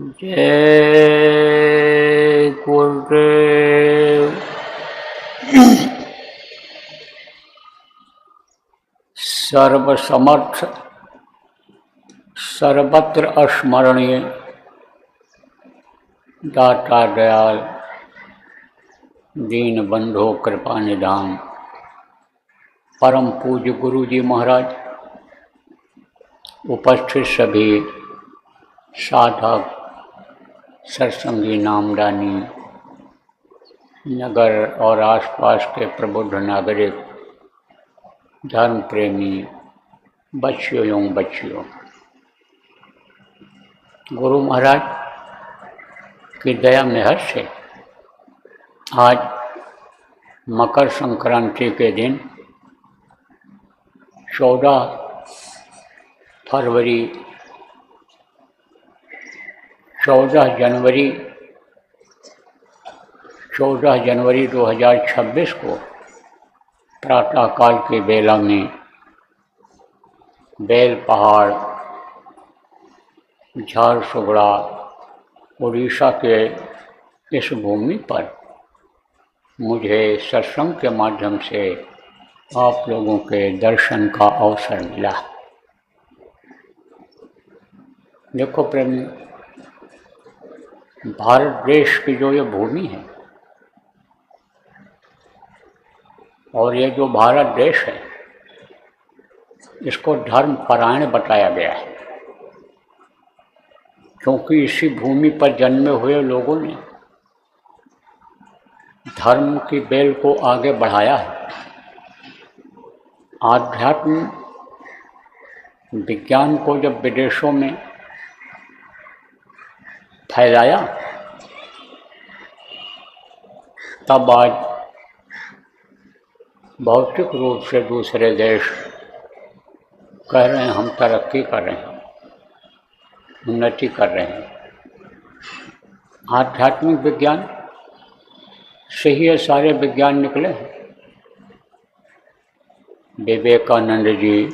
जय गुरुदेव। सर्वसमर्थ सर्वत्र अस्मरणीय दाता दयाल दीन बंधो कृपा निधान परम पूज्य गुरु जी महाराज, उपस्थित सभी साधक सत्संगी नामदानी, नगर और आसपास के प्रबुद्ध नागरिक, धर्म प्रेमी बच्चियों एवं बच्चियों, गुरु महाराज की दया मेहर से आज मकर संक्रांति के दिन 14 जनवरी 2026 को प्रातःकाल की बेला में बेल पहाड़ झारसुगड़ा उड़ीसा के इस भूमि पर मुझे सत्संग के माध्यम से आप लोगों के दर्शन का अवसर मिला। देखो प्रेमी, भारत देश की जो ये भूमि है और ये जो भारत देश है, इसको धर्म परायण बताया गया है, क्योंकि इसी भूमि पर जन्मे हुए लोगों ने धर्म की बेल को आगे बढ़ाया है। आध्यात्म विज्ञान को जब विदेशों में फैलाया, तब आज भौतिक रूप से दूसरे देश कह रहे हैं हम तरक्की कर रहे हैं, उन्नति कर रहे हैं। आध्यात्मिक विज्ञान से ही ये सारे विज्ञान निकले हैं। विवेकानंद जी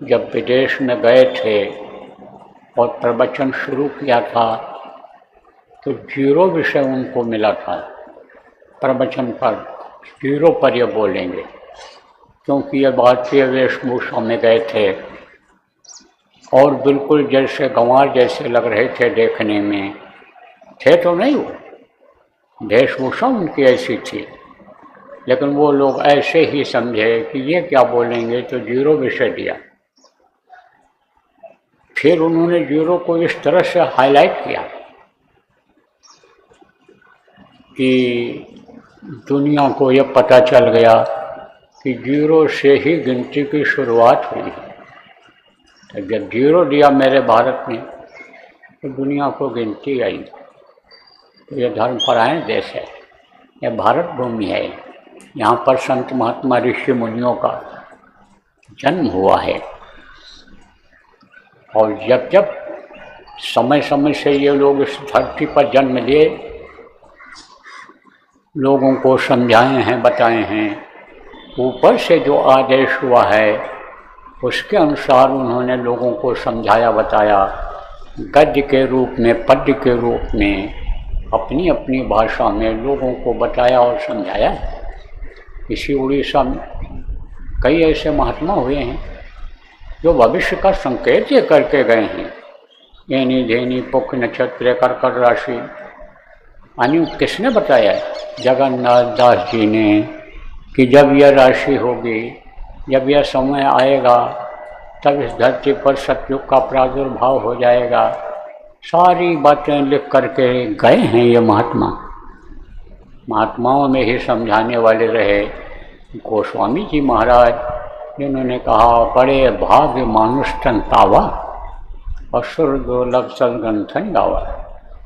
जब विदेश में गए थे और प्रवचन शुरू किया था, तो 0 विषय उनको मिला था प्रवचन पर। 0 पर ये बोलेंगे, क्योंकि ये भारतीय वेशभूषा में गए थे और बिल्कुल जैसे गंवार जैसे लग रहे थे देखने में। थे तो नहीं, वो वेशभूषा उनकी ऐसी थी, लेकिन वो लोग ऐसे ही समझे कि ये क्या बोलेंगे, तो 0 विषय दिया। फिर उन्होंने 0 को इस तरह से हाईलाइट किया कि दुनिया को ये पता चल गया कि 0 से ही गिनती की शुरुआत हुई है। तो जब 0 दिया मेरे भारत में, तो दुनिया को गिनती आई। तो ये धर्मपरायण देश है, यह भारत भूमि है। यहाँ पर संत महात्मा ऋषि मुनियों का जन्म हुआ है। और जब जब समय समय से ये लोग इस धरती पर जन्म लिए, लोगों को समझाए हैं, बताए हैं। ऊपर से जो आदेश हुआ है उसके अनुसार उन्होंने लोगों को समझाया, बताया, गद्य के रूप में, पद्य के रूप में, अपनी अपनी भाषा में लोगों को बताया और समझाया। इसी उड़ीसा में कई ऐसे महात्मा हुए हैं जो भविष्य का संकेत ये करके गए हैं। एनी धेनी पुख नक्षत्र कर्कट राशि अनु किसने बताया? जगन्नाथ दास जी ने, कि जब यह राशि होगी, जब यह समय आएगा, तब इस धरती पर सतयुग का प्रादुर्भाव हो जाएगा। सारी बातें लिख करके गए हैं ये महात्मा। महात्माओं में ही समझाने वाले रहे गोस्वामी जी महाराज, जिन्होंने कहा, बड़े भाग्य मानुष तन पावा, असुर दुर्लभ सदग्रंथन गावा।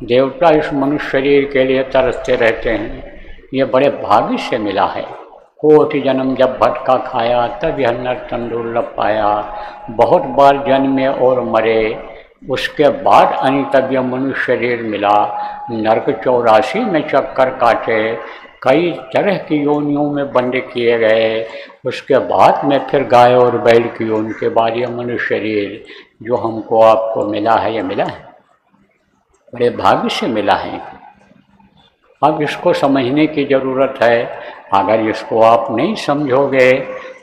देवता इस मनुष्य शरीर के लिए तरसते रहते हैं, ये बड़े भाग्य से मिला है। कोटि जन्म जब भटका खाया, तब यह नर तन दुर्लभ पाया। बहुत बार जन्मे और मरे, उसके बाद तब यह मनुष्य शरीर मिला। नरक 84 में चक्कर काटे, कई तरह की योनियों में बंद किए गए। उसके बाद में फिर गाय और बैल की योनि के बाद यह मनुष्य शरीर जो हमको आपको मिला है, ये मिला है। बड़े भाग्य से मिला है। अब इसको समझने की ज़रूरत है। अगर इसको आप नहीं समझोगे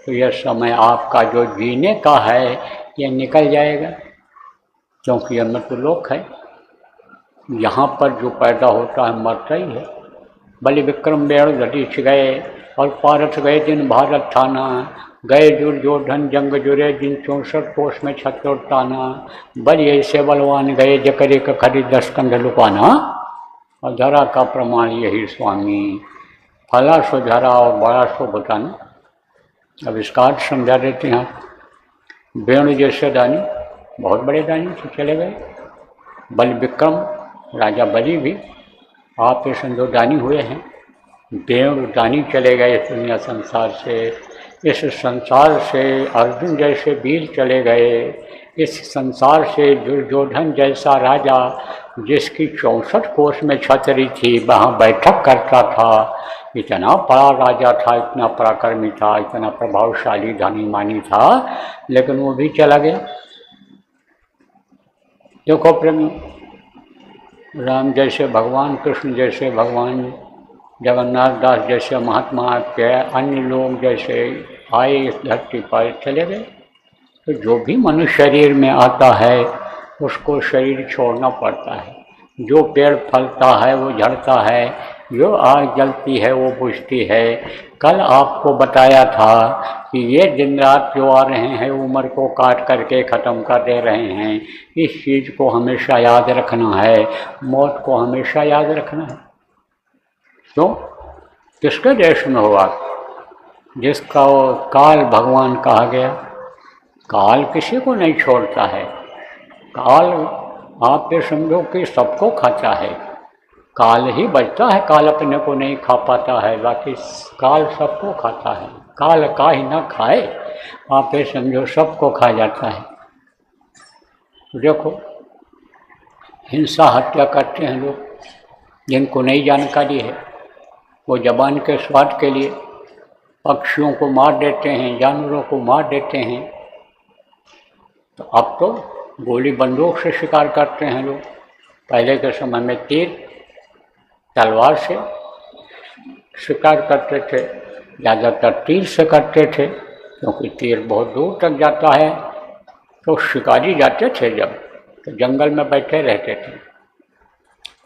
तो यह समय आपका जो जीने का है यह निकल जाएगा, क्योंकि यह मृत्युलोक है। यहाँ पर जो पैदा होता है मरता ही है। बलि विक्रम बेण घटिछ गए और पारथ गए जिन भारत थाना, गए दुर्योधन जंग जुरे जिन 64 कोष में छत्र ताना, बलि ऐसे बलवान गए जकरे का खरी 10 कंध लुकाना। और धरा का प्रमाण यही स्वामी, फला सो धरा और बड़ा सो बताना। अब इसका अर्थ समझा देते हैं। वेणु जैसे दानी, बहुत बड़े दानी से चले गए। बलि विक्रम राजा बलि भी आप ये समझो दानी हुए हैं। वेणु दानी चले गए इस दुनिया संसार से। इस संसार से अर्जुन जैसे वीर चले गए। इस संसार से दुर्योधन जैसा राजा, जिसकी 64 कोष में छतरी थी, वहाँ बैठक करता था। इतना बड़ा राजा था, इतना पराक्रमी था, इतना प्रभावशाली धनी मानी था, लेकिन वो भी चला गया। देखो प्रेम, राम जैसे भगवान, कृष्ण जैसे भगवान, जगन्नाथ दास जैसे महात्मा के अन्य लोग जैसे आए इस धरती पर चले गए। तो जो भी मनुष्य शरीर में आता है उसको शरीर छोड़ना पड़ता है। जो पेड़ फलता है वो झड़ता है, जो आग जलती है वो बुझती है। कल आपको बताया था कि ये दिन रात जो आ रहे हैं उम्र को काट करके ख़त्म कर दे रहे हैं। इस चीज़ को हमेशा याद रखना है, मौत को हमेशा याद रखना है। तो किसके देश में हुआ? जिसका काल भगवान कहा गया। काल किसी को नहीं छोड़ता है। काल आप ये समझो कि सबको खाता है। काल ही बचता है, काल अपने को नहीं खा पाता है, बाकी काल सबको खाता है। काल का ही ना खाए, आप ये समझो सबको खा जाता है। देखो हिंसा हत्या करते हैं लोग, जिनको नई जानकारी है। वो जबान के स्वाद के लिए पक्षियों को मार देते हैं, जानवरों को मार देते हैं। तो अब तो गोली बंदूक से शिकार करते हैं लोग। पहले के समय में तीर तलवार से शिकार करते थे, ज़्यादातर तीर से करते थे, क्योंकि तीर बहुत दूर तक जाता है। तो शिकारी जाते थे जब, तो जंगल में बैठे रहते थे,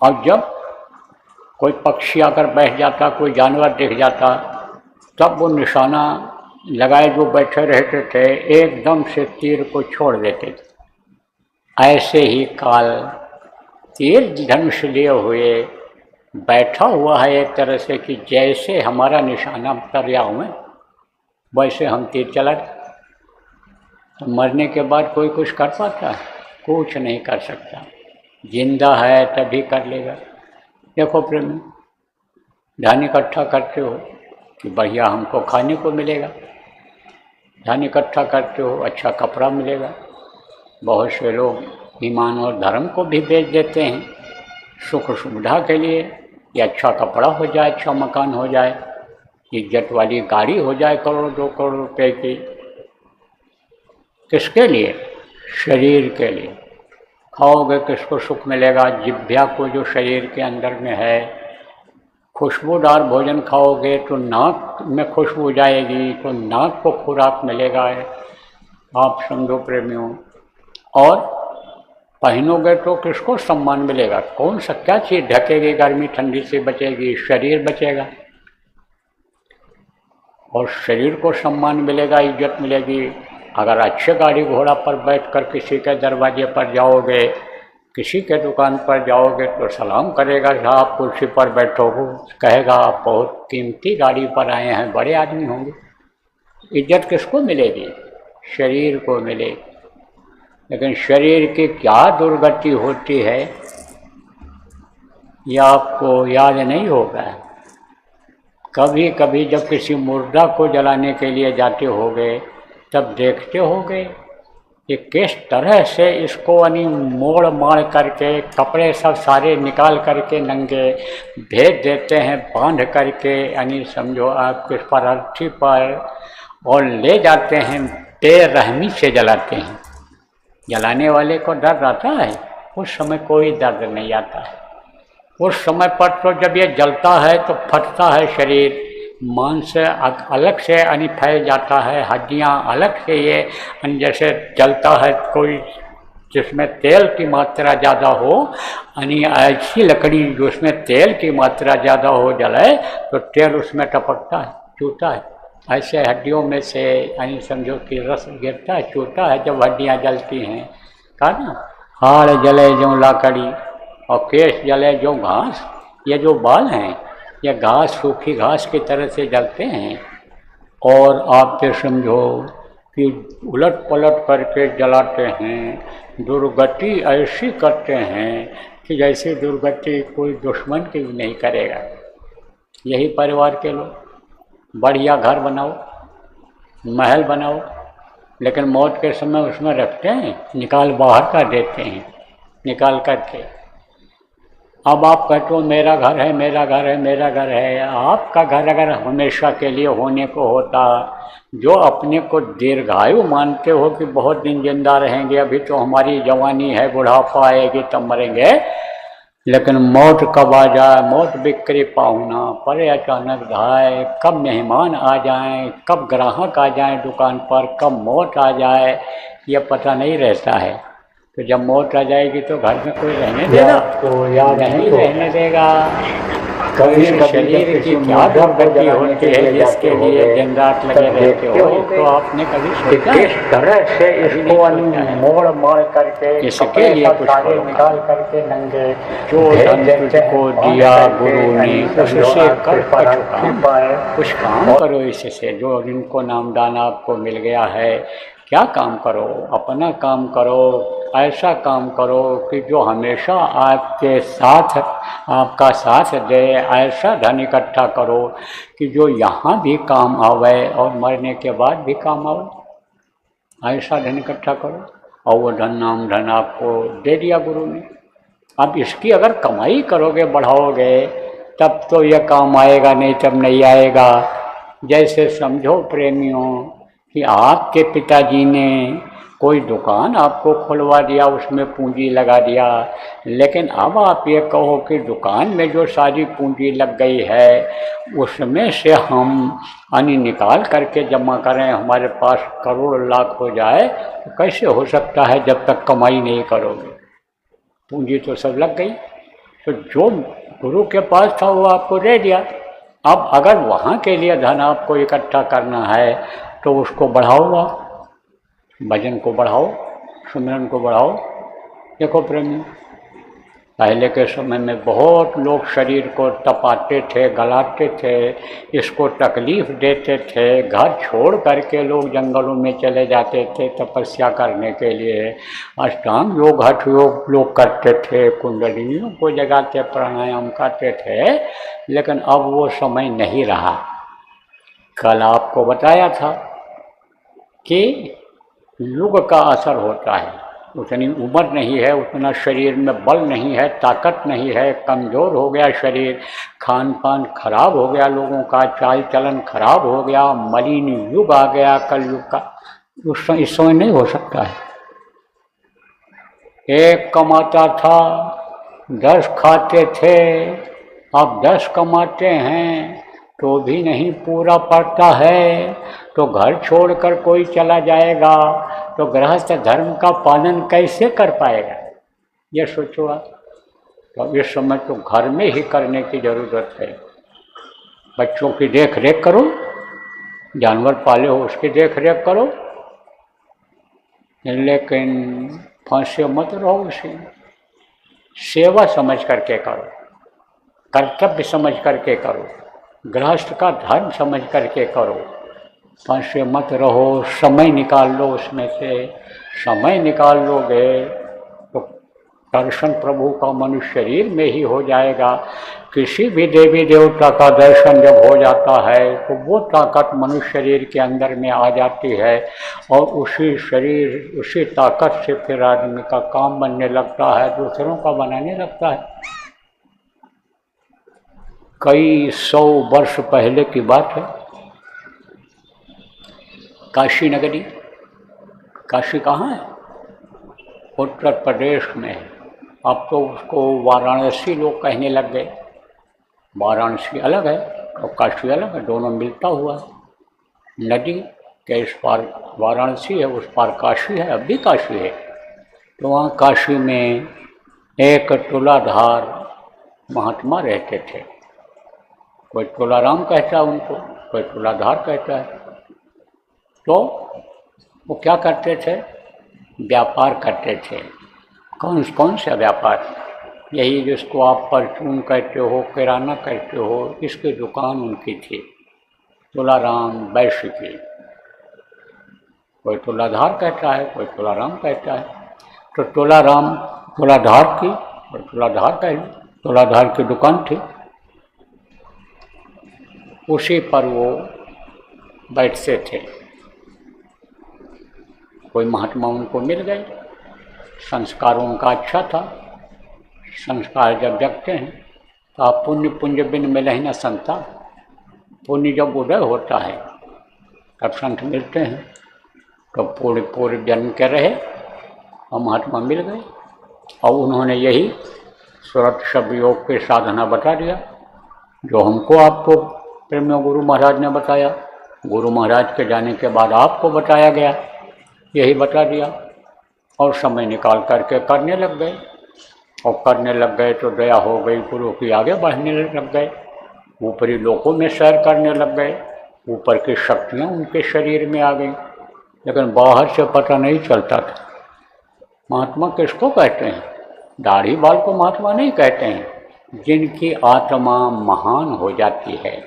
और जब कोई पक्षी आकर बैठ जाता, कोई जानवर दिख जाता, तब वो निशाना लगाए जो बैठे रहते थे, एकदम से तीर को छोड़ देते थे। ऐसे ही काल तीर धनुष लिए हुए बैठा हुआ है एक तरह से, कि जैसे हमारा निशाना तरिया हुए वैसे हम तीर चला। तो मरने के बाद कोई कुछ कर पाता है? कुछ नहीं कर सकता। जिंदा है तभी कर लेगा। देखो प्रेम, धान इकट्ठा करते हो कि बढ़िया हमको खाने को मिलेगा, धान इकट्ठा करते हो अच्छा कपड़ा मिलेगा। बहुत से लोग ईमान और धर्म को भी बेच देते हैं सुख सुविधा के लिए, कि अच्छा कपड़ा हो जाए, अच्छा मकान हो जाए, इज्जत वाली गाड़ी हो जाए करोड़ 2 करोड़ रुपए की। किसके लिए? शरीर के लिए। खाओगे किसको सुख मिलेगा? जिह्वा को, जो शरीर के अंदर में है। खुशबूदार भोजन खाओगे तो नाक में खुशबू जाएगी, तो नाक को खुराक मिलेगा। आप समझो प्रेमियों। और पहनोगे तो किसको सम्मान मिलेगा? कौन सा क्या चीज़ ढकेगी, गर्मी ठंडी से बचेगी? शरीर बचेगा, और शरीर को सम्मान मिलेगा, इज्जत मिलेगी। अगर अच्छे गाड़ी घोड़ा पर बैठकर किसी के दरवाजे पर जाओगे, किसी के दुकान पर जाओगे, तो सलाम करेगा, साहब कुर्सी पर बैठोगे, कहेगा आप बहुत कीमती गाड़ी पर आए हैं, बड़े आदमी होंगे। इज्जत किसको मिलेगी? शरीर को मिलेगी। लेकिन शरीर की क्या दुर्गति होती है यह आपको याद नहीं होगा। कभी कभी जब किसी मुर्दा को जलाने के लिए जाते होगे, तब देखते होगे कि किस तरह से इसको मोड़ मार करके कपड़े सब सारे निकाल करके नंगे भेज देते हैं, बांध करके, यानी समझो आप किस पर अर्थी पर, और ले जाते हैं, बेरहमी से जलाते हैं। जलाने वाले को डर रहता है उस समय कोई दर्द नहीं आता है। उस समय पर तो जब ये जलता है तो फटता है शरीर, मांस अलग से फैल जाता है, हड्डियाँ अलग से ये जैसे जलता है कोई जिसमें तेल की मात्रा ज़्यादा हो, ऐसी लकड़ी जिसमें तेल की मात्रा ज़्यादा हो जले तो तेल उसमें टपकता है, चूता है। ऐसे हड्डियों में से समझो कि रस गिरता है, चूता है जब हड्डियाँ जलती हैं। कहा ना, हाड़ जले जो लाकड़ी और केश जले जो घास। ये जो बाल हैं ये घास, सूखी घास की तरह से जलते हैं। और आप ये समझो कि उलट पलट करके जलाते हैं, दुर्गति ऐसी करते हैं कि जैसे दुर्गति कोई दुश्मन की भी नहीं करेगा। यही परिवार के लोग बढ़िया घर बनाओ, महल बनाओ, लेकिन मौत के समय उसमें रखते हैं, निकाल बाहर कर देते हैं, निकाल करके। अब आप कहते हो मेरा घर है, मेरा घर है, मेरा घर है। आपका घर अगर हमेशा के लिए होने को होता, जो अपने को दीर्घायु मानते हो कि बहुत दिन जिंदा रहेंगे, अभी तो हमारी जवानी है, बुढ़ापा आएगी तब मरेंगे, लेकिन मौत कब आ जाए, मौत बिक्री पाहुना परे अचानक धाए, कब मेहमान आ जाएं, कब ग्राहक आ जाएं दुकान पर, कब मौत आ जाए, ये पता नहीं रहता है। तो जब मौत आ जाएगी तो घर में कोई रहने देगा? तो याद नहीं रहने देगा। कभी शरीर की क्या दुर्गति होती है जिसके लिए दिन रात लगे रहते हो, तो आपने कभी सोचा किस तरह से इसको मोड़ मोड़ करके इसके लिए कुछ निकाल करके नंगे जो धन तुझको दिया गुरु ने उससे कर कुछ काम करो इससे। जो जिनको नामदान आपको मिल गया है, क्या काम करो, अपना काम करो, ऐसा काम करो कि जो हमेशा आपके साथ, आपका साथ दे। ऐसा धन इकट्ठा करो कि जो यहाँ भी काम आवे और मरने के बाद भी काम आवे। ऐसा धन इकट्ठा करो, और वो धन नाम धन आपको दे दिया गुरु ने। अब इसकी अगर कमाई करोगे, बढ़ाओगे, तब तो यह काम आएगा, नहीं तब नहीं आएगा। जैसे समझो प्रेमियों कि आपके पिताजी ने कोई दुकान आपको खुलवा दिया, उसमें पूंजी लगा दिया, लेकिन अब आप ये कहो कि दुकान में जो सारी पूंजी लग गई है उसमें से हम निकाल करके जमा करें, हमारे पास करोड़ लाख हो जाए, तो कैसे हो सकता है जब तक कमाई नहीं करोगे? पूंजी तो सब लग गई। तो जो गुरु के पास था वो आपको दे दिया। अब अगर वहाँ के लिए धन आपको इकट्ठा करना है तो उसको बढ़ाओ, भजन को बढ़ाओ, सुमिरन को बढ़ाओ। देखो प्रेमी, पहले के समय में बहुत लोग शरीर को तपाते थे, गलाते थे, इसको तकलीफ देते थे, घर छोड़ करके लोग जंगलों में चले जाते थे तपस्या करने के लिए, अष्टांग योग, हठ योग लोग करते थे, कुंडलिनियों को जगाते, प्राणायाम करते थे, लेकिन अब वो समय नहीं रहा। कल आपको बताया था कि युग का असर होता है, उतनी उम्र नहीं है, उतना शरीर में बल नहीं है, ताकत नहीं है, कमज़ोर हो गया शरीर, खान पान खराब हो गया लोगों का, चाल चलन खराब हो गया, मलिन युग आ गया कल युग का। इस समय नहीं हो सकता है। एक कमाता था, 10 खाते थे, अब 10 कमाते हैं तो भी नहीं पूरा पड़ता है, तो घर छोड़कर कोई चला जाएगा तो गृहस्थ धर्म का पालन कैसे कर पाएगा? ये सोचो आप। तो इस समय तो घर में ही करने की ज़रूरत है। बच्चों की देख रेख करो, जानवर पाले हो उसकी देख रेख करो, लेकिन फांसे मत रहो उसे। सेवा समझ करके करो, कर्तव्य समझ करके करो, गृहस्थ का धर्म समझ करके करो, फांसे मत रहो। समय निकाल लो, उसमें से समय निकाल लोगे तो दर्शन प्रभु का मनुष्य शरीर में ही हो जाएगा। किसी भी देवी देवता का दर्शन जब हो जाता है तो वो ताकत मनुष्य शरीर के अंदर में आ जाती है, और उसी शरीर, उसी ताकत से फिर आदमी का काम बनने लगता है, दूसरों का बनाने लगता है। कई 100 वर्ष पहले की बात है, काशी नगरी। काशी कहाँ है? उत्तर प्रदेश में है। अब तो उसको वाराणसी लोग कहने लग गए। वाराणसी अलग है और काशी अलग है, दोनों मिलता हुआ है। नदी के इस पार वाराणसी है, उस पार काशी है, अब भी काशी है। तो वहाँ काशी में एक तुलाधार महात्मा रहते थे। कोई तुलाराम कहता है उनको, कोई तुलाधार कहता है। तो वो क्या करते थे? व्यापार करते थे। कौन सा व्यापार? यही जिसको आप परचून कहते हो, किराना कहते हो, इसकी दुकान उनकी थी, तुलाराम वैश्य की। कोई तुलाधार कहता है, कोई तुलाराम कहता है। तो तुलाराम तुलाधार की और तुलाधार की दुकान थी, उसी पर वो बैठते थे। कोई महात्मा उनको मिल गए, संस्कार उनका अच्छा था। संस्कार जब जगते हैं तो आप पुण्य पुंज बिन मिले ही न संता। पुण्य जब उदय होता है तब संत मिलते हैं। तो पूरे जन्म के रहे और महात्मा मिल गए और उन्होंने यही सुरत शब्द योग की साधना बता दिया, जो हमको आपको प्रेमियों गुरु महाराज ने बताया। गुरु महाराज के जाने के बाद आपको बताया गया, यही बता दिया। और समय निकाल करके करने लग गए, और करने लग गए तो दया हो गई, गुरु की आगे बढ़ने लग गए, ऊपरी लोकों में सैर करने लग गए, ऊपर की शक्तियाँ उनके शरीर में आ गई। लेकिन बाहर से पता नहीं चलता था। महात्मा किसको कहते हैं? दाढ़ी बाल को महात्मा नहीं कहते हैं। जिनकी आत्मा महान हो जाती है।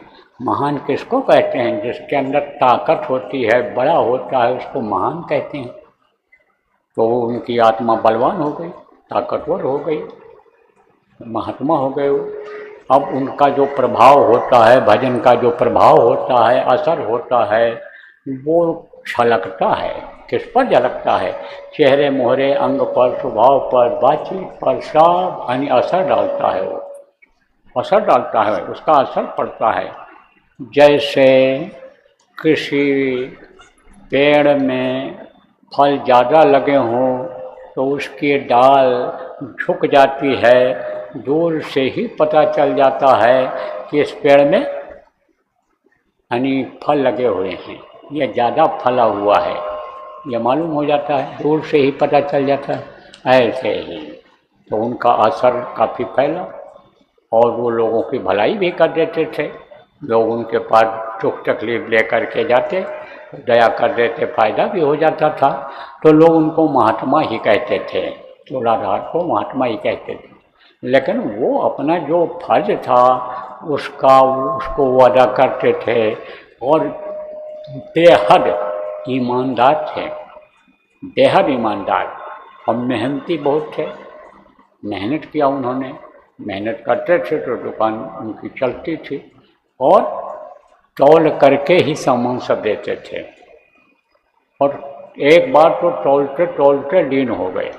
महान किसको कहते हैं? जिसके अंदर ताकत होती है, बड़ा होता है, उसको महान कहते हैं। तो उनकी आत्मा बलवान हो गई, ताकतवर हो गई, महात्मा हो गए। अब उनका जो प्रभाव होता है, भजन का जो प्रभाव होता है, असर होता है, वो झलकता है। किस पर झलकता है? चेहरे मोहरे, अंग पर, स्वभाव पर, बातचीत पर, सब यानी असर डालता है। वो असर डालता है, उसका असर पड़ता है। जैसे किसी पेड़ में फल ज़्यादा लगे हों तो उसकी डाल झुक जाती है, दूर से ही पता चल जाता है कि इस पेड़ में यानी फल लगे हुए हैं, ये ज़्यादा फला हुआ है, ये मालूम हो जाता है, दूर से ही पता चल जाता है। ऐसे ही तो उनका असर काफ़ी फैला और वो लोगों की भलाई भी कर देते थे। लोग उनके पास दुख तकलीफ लेकर के जाते, दया कर देते, फायदा भी हो जाता था। तो लोग उनको महात्मा ही कहते थे, तुलाधार को महात्मा ही कहते थे। लेकिन वो अपना जो फर्ज था उसको वो अदा करते थे और बेहद ईमानदार थे, बेहद ईमानदार और मेहनती बहुत थे। मेहनत किया उन्होंने, मेहनत करते थे तो दुकान उनकी चलती थी और तौल करके ही सामान सब देते थे। और एक बार तो तौलते तौलते लीन हो गए,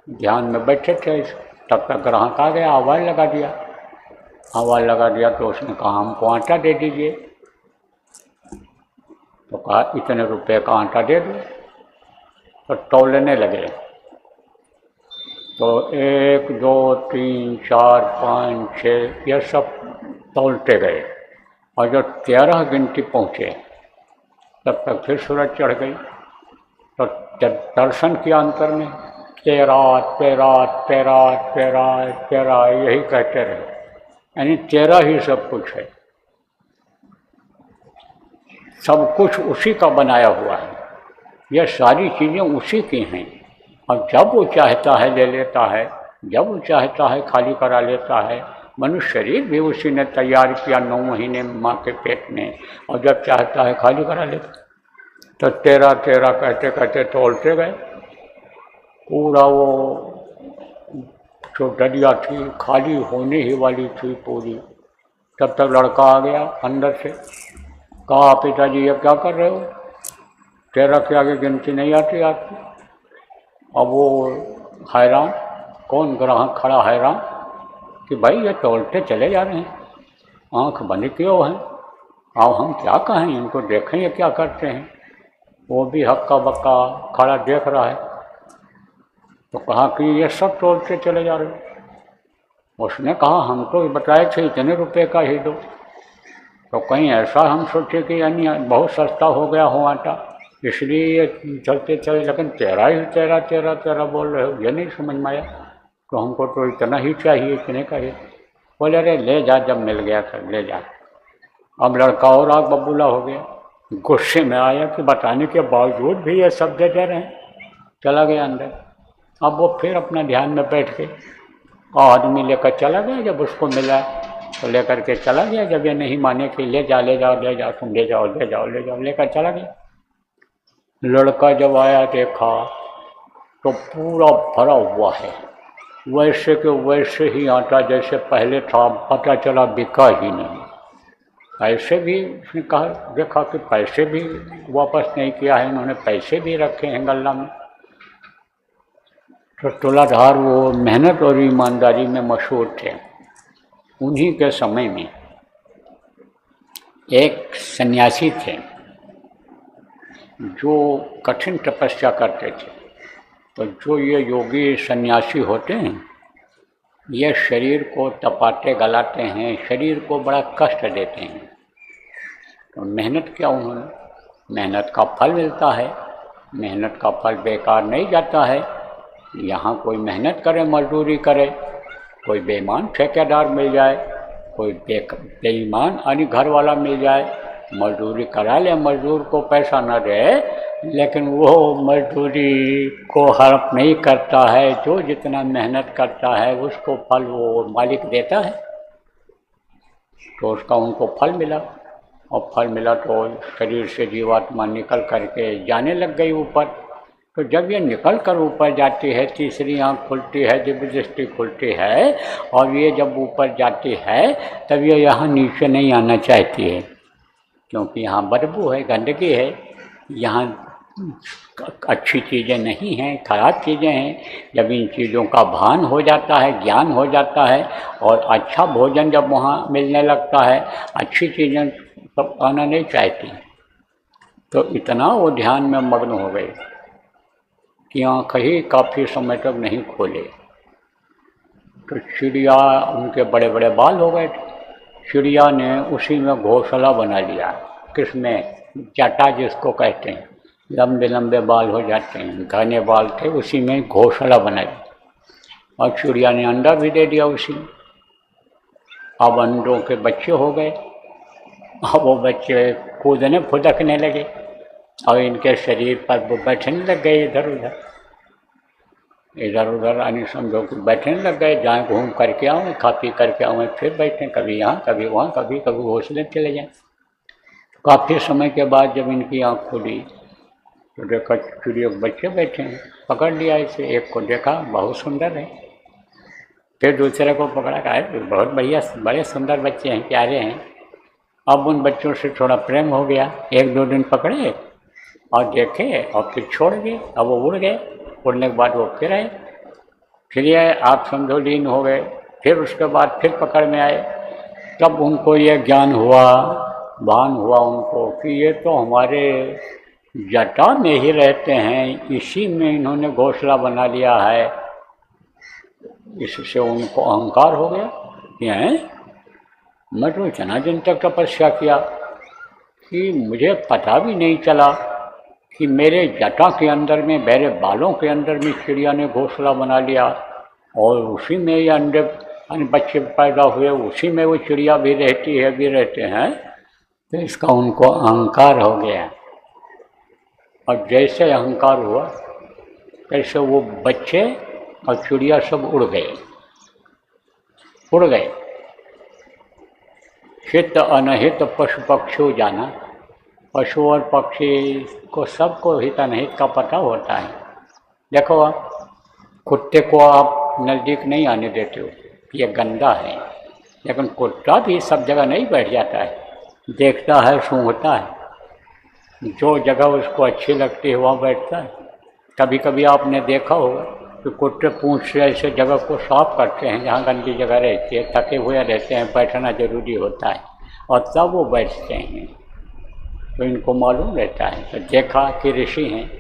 ध्यान में बैठे थे, तब तक ग्राहक आ गया, आवाज़ लगा दिया तो उसने कहा हमको आटा दे दीजिए। तो कहा इतने रुपए का आटा दे दो। तो तौलने लगे, तो 1 2 3 4 5 6 यह सब तौलते गए और जब 13 गिनती पहुँचे तब तक फिर सूरज चढ़ गई। तो जब दर्शन किया अंतर में 13 13 13 13 13 यही कहते रहे, यानी 13 ही सब कुछ है, सब कुछ उसी का बनाया हुआ है, यह सारी चीज़ें उसी की हैं। और जब वो चाहता है ले लेता है, जब वो चाहता है खाली करा लेता है। मनुष्य शरीर भी उसी ने तैयार किया 9 महीने माँ के पेट में, और जब चाहता है खाली करा लेता। तो 13 13 कहते कहते तोलते गए, पूरा वो जो डलिया थी खाली होने ही वाली थी पूरी। तब तक लड़का आ गया अंदर से, कहा पिताजी ये क्या कर रहे हो, 13 के आगे गिनती नहीं आती आपकी। अब वो हैरान, कौन ग्राहक खड़ा हैरान कि भाई ये तोलते चले जा रहे हैं, आंख बंद किए हुए हैं, अब हम क्या कहें इनको, देखें ये क्या करते हैं। वो भी हक्का बक्का खड़ा देख रहा है। तो कहा कि ये सब तोड़ते चले जा रहे हो। उसने कहा हम तो बताए थे इतने रुपए का ही दो। तो कहीं ऐसा हम सोचे कि यानी बहुत सस्ता हो गया हो आटा, इसलिए ये चलते चले, लेकिन तेरह ही तेरह तेरह तेरह बोल रहे हो, ये नहीं समझ में आया। तो हमको तो इतना ही चाहिए, इतने का ही। बोले अरे ले जा, जब मिल गया तो ले जा। अब लड़का और आग बबूला हो गया, गुस्से में आया कि बताने के बावजूद भी ये सब दे दे रहे हैं। चला गया अंदर। अब वो फिर अपना ध्यान में बैठ के आदमी लेकर चला गया। जब उसको मिला तो लेकर के चला गया। जब ये नहीं माने कि ले जा ले जाओ ले जाओ, तुम ले जाओ ले जाओ ले जाओ, लेकर चला गया। लड़का जब आया देखा तो पूरा भरा हुआ है, वैसे के वैसे ही आटा जैसे पहले था। पता चला बिका ही नहीं। पैसे भी उसने कहा, देखा कि पैसे भी वापस नहीं किया है इन्होंने, पैसे भी रखे हैं गल्ला में। तो तुलाधार वो मेहनत और ईमानदारी में मशहूर थे। उन्हीं के समय में एक सन्यासी थे जो कठिन तपस्या करते थे। तो जो ये योगी सन्यासी होते हैं, ये शरीर को तपाते गलाते हैं, शरीर को बड़ा कष्ट देते हैं। तो मेहनत किया उन्होंने, मेहनत का फल मिलता है, मेहनत का फल बेकार नहीं जाता है। यहाँ कोई मेहनत करे, मजदूरी करे, कोई बेईमान ठेकेदार मिल जाए, कोई बेईमान यानी घर वाला मिल जाए, मजदूरी करा ले, मजदूर को पैसा न दे, लेकिन वो मजदूरी को हड़प नहीं करता है। जो जितना मेहनत करता है उसको फल वो मालिक देता है। तो उसका उनको फल मिला, और फल मिला तो शरीर से जीवात्मा निकल करके जाने लग गई ऊपर। तो जब ये निकल कर ऊपर जाती है, तीसरी आँख खुलती है, दिव्य दृष्टि खुलती है, और ये जब ऊपर जाती है तब ये यहाँ नीचे नहीं आना चाहती है, क्योंकि यहाँ बदबू है, गंदगी है, यहाँ अच्छी चीज़ें नहीं हैं, खराब चीज़ें हैं। जब इन चीज़ों का भान हो जाता है, ज्ञान हो जाता है, और अच्छा भोजन जब वहाँ मिलने लगता है, अच्छी चीज़ें सब आना नहीं चाहती। तो इतना वो ध्यान में मग्न हो गए कि आँख ही काफ़ी समय तक नहीं खोले। तो चिड़िया, उनके बड़े बड़े बाल हो गए थे, चिड़िया ने उसी में घोंसला बना लिया। किसमें? जटा जिसको कहते हैं, लंबे लंबे बाल हो जाते हैं, घने बाल थे, उसी में घोंसला बना लिया, और चिड़िया ने अंडा भी दे दिया उसी में। अब अंडों के बच्चे हो गए। अब वो बच्चे कूदने फुदकने लगे, और इनके शरीर पर वो बैठने लग गए, इधर उधर इधर उधर, यानी समझो कि बैठने लग गए। जहाँ घूम करके आऊँ, खा पी करके आऊँ, फिर बैठें, कभी यहाँ कभी वहाँ, कभी कभी घोंसले चले जाएँ। काफ़ी समय के बाद जब इनकी आँख खुली तो देखा चिड़िया के बच्चे बैठे हैं। पकड़ लिया इसे, एक को देखा बहुत सुंदर है, फिर दूसरे को पकड़ा, कहा बहुत बढ़िया, बड़े सुंदर बच्चे हैं, प्यारे हैं। अब उन बच्चों से थोड़ा प्रेम हो गया, एक दो दिन पकड़े और देखे, और फिर छोड़ दिए। अब वो उड़ गए, उड़ने के बाद वो फिर आए, फिर ये आप समझो लीन हो गए। फिर उसके बाद फिर पकड़ में आए, तब उनको ये ज्ञान हुआ, भान हुआ उनको कि ये तो हमारे जटा में ही रहते हैं, इसी में इन्होंने घोंसला बना लिया है। इससे उनको अहंकार हो गया कि मैं तो इतना दिन तक तपस्या किया कि मुझे पता भी नहीं चला कि मेरे जटा के अंदर में, मेरे बालों के अंदर में चिड़िया ने घोंसला बना लिया, और उसी में ये अंडे बच्चे पैदा हुए, उसी में वो चिड़िया भी रहती है, भी रहते हैं। तो इसका उनको अहंकार हो गया, और जैसे अहंकार हुआ तैसे वो बच्चे और चिड़िया सब उड़ गए। हित अनहित पशु पक्षी जाना, पशु और पक्षी को सबको हित अनहित का पता होता है। देखो आप कुत्ते को आप नज़दीक नहीं आने देते हो, ये गंदा है, लेकिन कुत्ता भी सब जगह नहीं बैठ जाता है, देखता है, सूंघता है, जो जगह उसको अच्छी लगती है वहाँ बैठता है। कभी कभी आपने देखा होगा कि कुत्ते पूंछ से ऐसे जगह को साफ करते हैं जहाँ गंदी जगह रहती है, थके हुए रहते हैं, बैठना जरूरी होता है, और तब वो बैठते हैं। तो इनको मालूम रहता है। तो देखा कि ऋषि हैं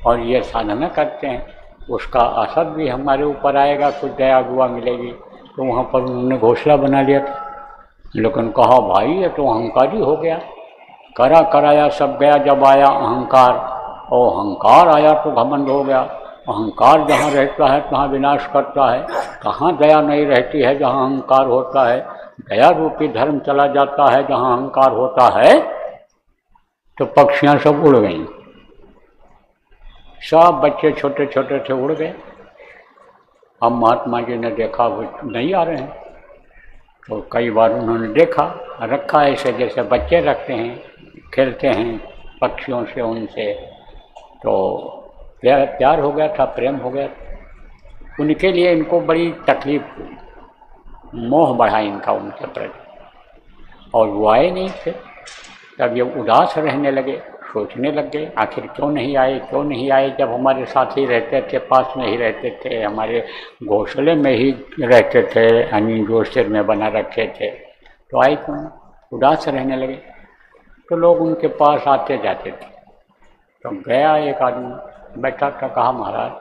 और ये साधना करते हैं, उसका असर भी हमारे ऊपर आएगा, कुछ दया दुआ मिलेगी। तो वहाँ पर उन्होंने घोंसला बना लिया था। लेकिन कहा भाई ये तो अहंकारी हो गया, करा कराया सब गया, जब आया अहंकार, और अहंकार आया तो घमंड हो गया। अहंकार जहाँ रहता है तहाँ विनाश करता है, कहाँ दया नहीं रहती है जहाँ अहंकार होता है। दया रूपी धर्म चला जाता है जहाँ अहंकार होता है। तो पक्षियाँ सब उड़ गईं, सब बच्चे छोटे छोटे थे उड़ गए। अब महात्मा जी ने देखा वो नहीं आ रहे हैं, तो कई बार उन्होंने देखा, रखा ऐसे जैसे बच्चे रखते हैं, खेलते हैं पक्षियों से, उनसे तो प्यार हो गया था, प्रेम हो गया था। उनके लिए इनको बड़ी तकलीफ हुई, मोह बढ़ा इनका उनके प्रति, और वो आए नहीं थे। तब ये उदास रहने लगे, सोचने लग गए आखिर क्यों नहीं आए, क्यों नहीं आए, जब हमारे साथ ही रहते थे, पास में ही रहते थे, हमारे घोंसले में ही रहते थे, अमीन जो सिर में बना रखे थे, तो आए क्यों। उदास रहने लगे। तो लोग उनके पास आते जाते थे। तो गया एक आदमी बैठा था, कहा महाराज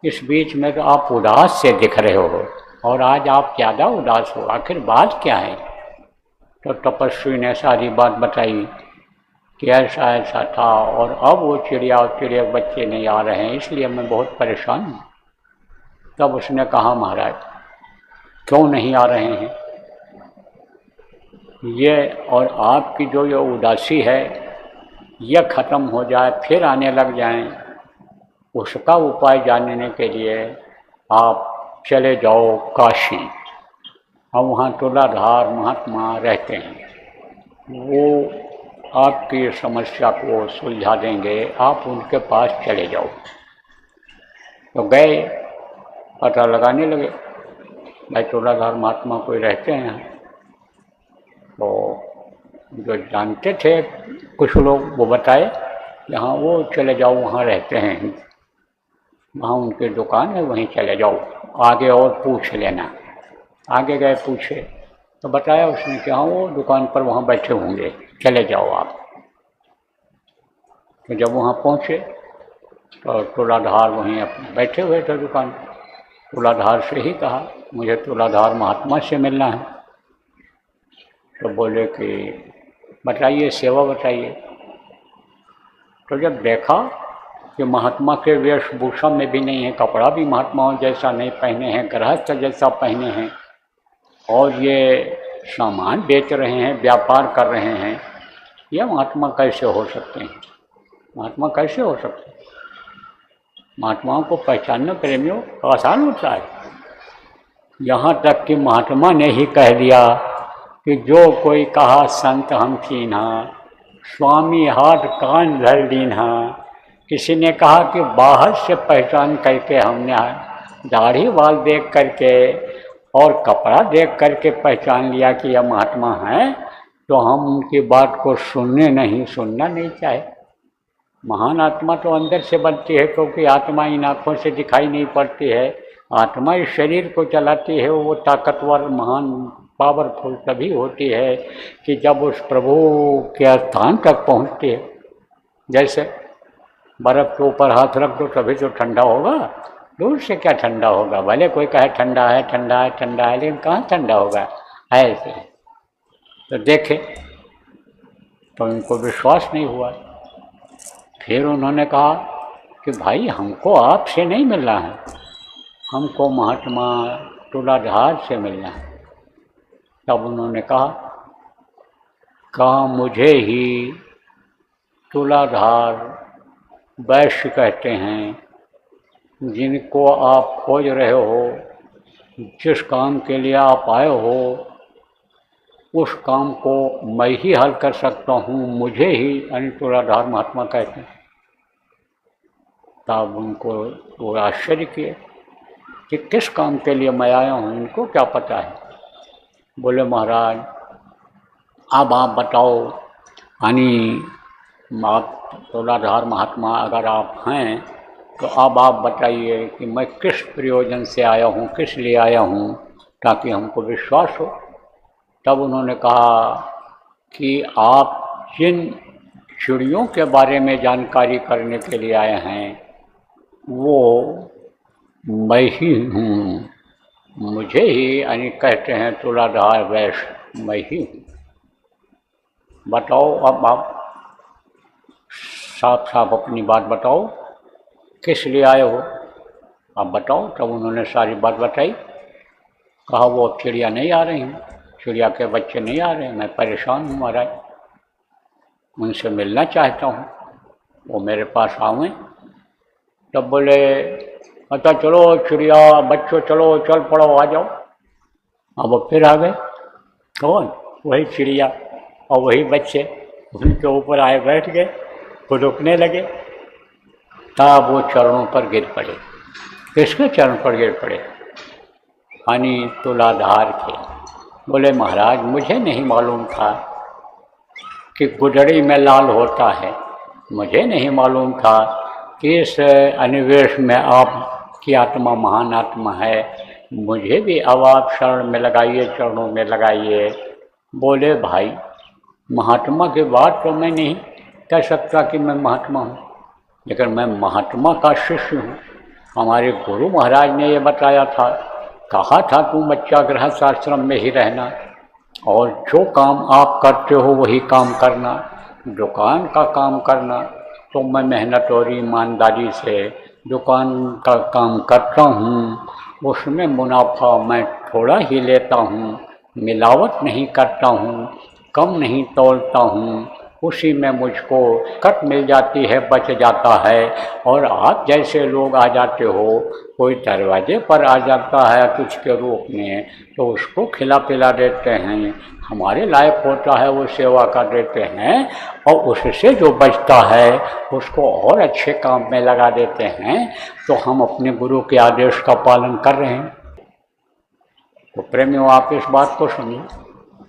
इस बीच में तो आप उदास से दिख रहे हो, और आज आप ज़्यादा उदास हो, आखिर बात क्या है। तो तपस्वी ने सारी बात बताई कि ऐसा ऐसा था, और अब वो चिड़िया और चिड़िया बच्चे नहीं आ रहे हैं, इसलिए मैं बहुत परेशान हूँ। तब उसने कहा महाराज क्यों नहीं आ रहे हैं, ये और आपकी जो ये उदासी है यह ख़त्म हो जाए, फिर आने लग जाएं, उसका उपाय जानने के लिए आप चले जाओ काशी। और वहाँ तुलाधार महात्मा रहते हैं, वो आपकी समस्या को सुलझा देंगे, आप उनके पास चले जाओ। तो गए, पता लगाने लगे, भाई तुलाधार महात्मा कोई रहते हैं। तो जो जानते थे कुछ लोग वो बताए, यहाँ वो चले जाओ, वहाँ रहते हैं, वहाँ उनकी दुकान है, वहीं चले जाओ, आगे और पूछ लेना। आगे गए, पूछे तो बताया उसने कि हाँ वो दुकान पर वहाँ बैठे होंगे, चले जाओ आप। तो जब वहाँ पहुँचे तो तुलाधार वहीं अपने बैठे हुए थे दुकान। तुलाधार से ही कहा मुझे तुलाधार महात्मा से मिलना है। तो बोले कि बताइए, सेवा बताइए। तो जब देखा कि महात्मा के वेशभूषा में भी नहीं है, कपड़ा भी महात्माओं जैसा नहीं पहने हैं, गृहस्थ जैसा पहने हैं, और ये सामान बेच रहे हैं, व्यापार कर रहे हैं, यह महात्मा कैसे हो सकते हैं, महात्मा कैसे हो सकते हैं। महात्माओं को पहचानना प्रेमियों आसान होता है। यहाँ तक कि महात्मा ने ही कह दिया कि जो कोई कहा संत हम कीन्हा, स्वामी हाथ कान धर दीन्हा। किसी ने कहा कि बाहर से पहचान करके, हमने दाढ़ी वाल देख करके और कपड़ा देख करके पहचान लिया कि यह महात्मा है, तो हम उनकी बात को सुनना नहीं चाहे। महान आत्मा तो अंदर से बनती है, क्योंकि आत्मा इन आँखों से दिखाई नहीं पड़ती है। आत्मा इस शरीर को चलाती है, वो ताकतवर महान पावरफुल तभी होती है कि जब उस प्रभु के स्थान तक पहुँचती है। जैसे बर्फ़ के ऊपर हाथ रख दो तभी तो ठंडा होगा, दूर से क्या ठंडा होगा, भले कोई कहे ठंडा है ठंडा है ठंडा है, लेकिन कहाँ ठंडा होगा ऐसे। तो देखे तो उनको विश्वास नहीं हुआ। फिर उन्होंने कहा कि भाई हमको आपसे नहीं मिलना है, हमको महात्मा तुलाधार से मिलना है। तब उन्होंने कहा मुझे ही तुलाधार वैश्य कहते हैं, जिनको आप खोज रहे हो, जिस काम के लिए आप आए हो, उस काम को मैं ही हल कर सकता हूँ, मुझे ही तुलाधार महात्मा कहते हैं। तब उनको वो आश्चर्य किए कि किस काम के लिए मैं आया हूँ, इनको क्या पता है। बोले महाराज अब आप बताओ, आप तुलाधार महात्मा अगर आप हैं तो अब आप बताइए कि मैं किस प्रयोजन से आया हूँ, किस लिए आया हूँ, ताकि हमको विश्वास हो। तब उन्होंने कहा कि आप जिन चिड़ियों के बारे में जानकारी करने के लिए आए हैं, वो मैं ही हूँ, मुझे ही यानी कहते हैं तुलाधार वैश्य, मैं ही हूँ। बताओ अब आप साफ साफ अपनी बात बताओ, किस लिए आए हो आप बताओ। तब उन्होंने सारी बात बताई। कहा वो अब चिड़िया नहीं आ रही हैं, चिड़िया के बच्चे नहीं आ रहे हैं, मैं परेशान हूँ महाराज, उनसे मिलना चाहता हूँ, वो मेरे पास आवें। तब बोले अच्छा चलो चिड़िया बच्चों चलो चल पड़ो आ जाओ। अब वो फिर आ गए। कौन? वही चिड़िया और वही बच्चे उनके ऊपर आए बैठ गए, वो रुकने लगे। तब वो चरणों पर गिर पड़े। किसके चरण पर गिर पड़े? यानी तुलाधार के। बोले महाराज मुझे नहीं मालूम था कि गुदड़ी में लाल होता है, मुझे नहीं मालूम था कि इस अनिवेश में आपकी आत्मा महान आत्मा है, मुझे भी अब आप शरण में लगाइए, चरणों में लगाइए। बोले भाई महात्मा की बात तो मैं नहीं कह सकता कि मैं महात्मा हूँ, लेकिन मैं महात्मा का शिष्य हूँ। हमारे गुरु महाराज ने ये बताया था, कहा था तुम बच्चा गृहस्थ आश्रम में ही रहना और जो काम आप करते हो वही काम करना, दुकान का काम करना। तो मैं मेहनत और ईमानदारी से दुकान का काम करता हूँ, उसमें मुनाफा मैं थोड़ा ही लेता हूँ, मिलावट नहीं करता हूँ, कम नहीं तोलता हूँ, उसी में मुझको कट मिल जाती है, बच जाता है। और आप जैसे लोग आ जाते हो, कोई दरवाजे पर आ जाता है कुछ के रूप में, तो उसको खिला पिला देते हैं, हमारे लायक होता है वो सेवा कर देते हैं, और उससे जो बचता है उसको और अच्छे काम में लगा देते हैं। तो हम अपने गुरु के आदेश का पालन कर रहे हैं। तो प्रेमियों आप इस बात को सुनिए,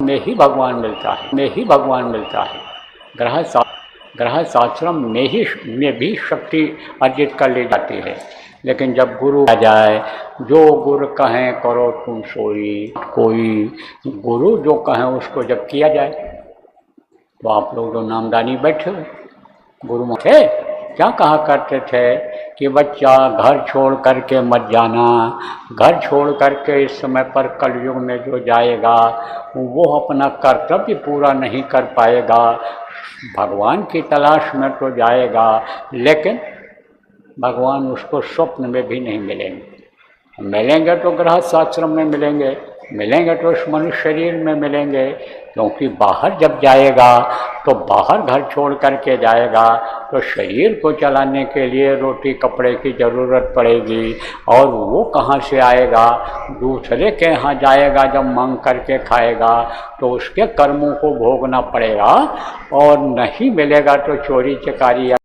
में ही भगवान मिलता है, में ही भगवान मिलता है। गृहस्थ आश्रम में भी शक्ति अर्जित कर ली जाती है, लेकिन जब गुरु आ जाए, जो गुरु कहें करो तुम सोई, कोई गुरु जो कहें उसको जब किया जाए। तो आप लोग जो नामदानी बैठे हो, गुरु थे क्या कहा करते थे कि बच्चा घर छोड़ करके मत जाना, घर छोड़ करके इस समय पर कलयुग में जो जाएगा वो अपना कर्तव्य पूरा नहीं कर पाएगा, भगवान की तलाश में तो जाएगा लेकिन भगवान उसको स्वप्न में भी नहीं मिलेंगे। मिलेंगे तो गृहस्थ आश्रम में मिलेंगे, मिलेंगे तो उस मनुष्य शरीर में मिलेंगे, क्योंकि बाहर जब जाएगा तो बाहर घर छोड़ करके जाएगा तो शरीर को चलाने के लिए रोटी कपड़े की ज़रूरत पड़ेगी, और वो कहाँ से आएगा? दूसरे के यहाँ जाएगा, जब मांग करके खाएगा तो उसके कर्मों को भोगना पड़ेगा, और नहीं मिलेगा तो चोरी चकारी